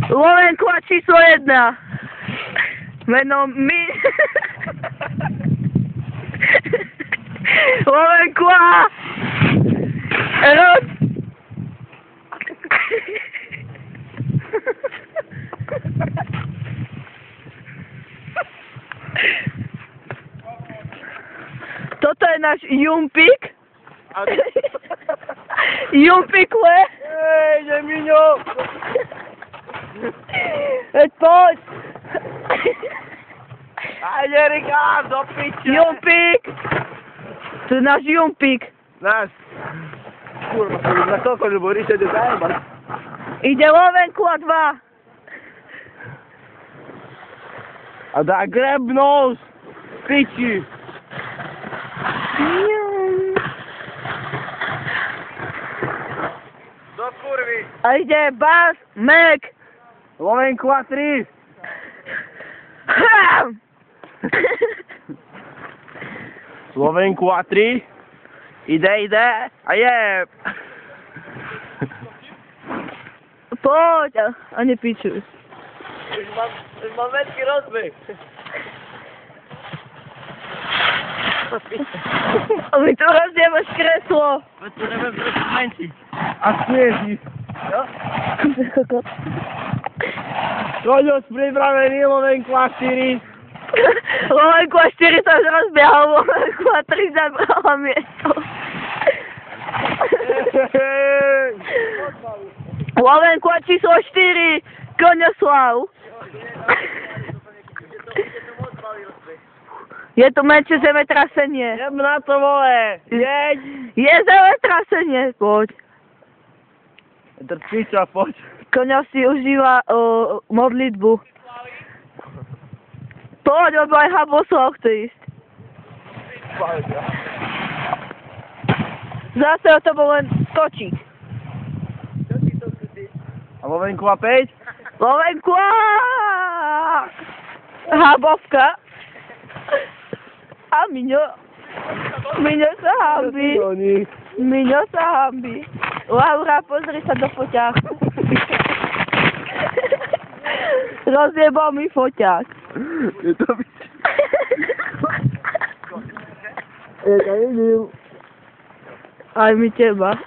Lovenko číslo 1. Meno mi... Lovenko a... Toto je náš Jumpik. Jumpikle. Ej, Nemiňo! Veď poď. Ajde, Richard, do piče! Jumpik. To je náš Jumpik. Náš. Kurva, na koľko, lebo Richard je zajebať. Ide Lovenku a 2. A dá grebnosť! Piči! Do kurvy! A ide Bas, Mek. Lovenku a 3! Slovenku a 3. Ide. A je. Poď. A nepičuj. Už mám veľký rozbeh. A my tu rozdiemaš kreslo. Veď to neviem trošku menší. A sneží. Jo? Koľo pripravený, Lovenku a 4. Lovenku a 4 sa už rozbiehal, Lovenku a 3 zabrala miesto. Lovenku a číslo 4, Koňoslav. Je tu menšie zemetrasenie. Jem na to, vole. Jeď. Je zemetrasenie, poď. Drpiča, poď. Koňo si užíva modlitbu. Poď, lebo aj Haboslov chce ísť. Zase o tobou len točí. A Lovenku a 5? Lovenku a... Habovka. A Miňo. Miňo sa hambí. Miňo sa hambí. Laura, pozri sa do foťáku. Rozjebal mi foťák. Je to byť. Ja idem. Aj mi teba.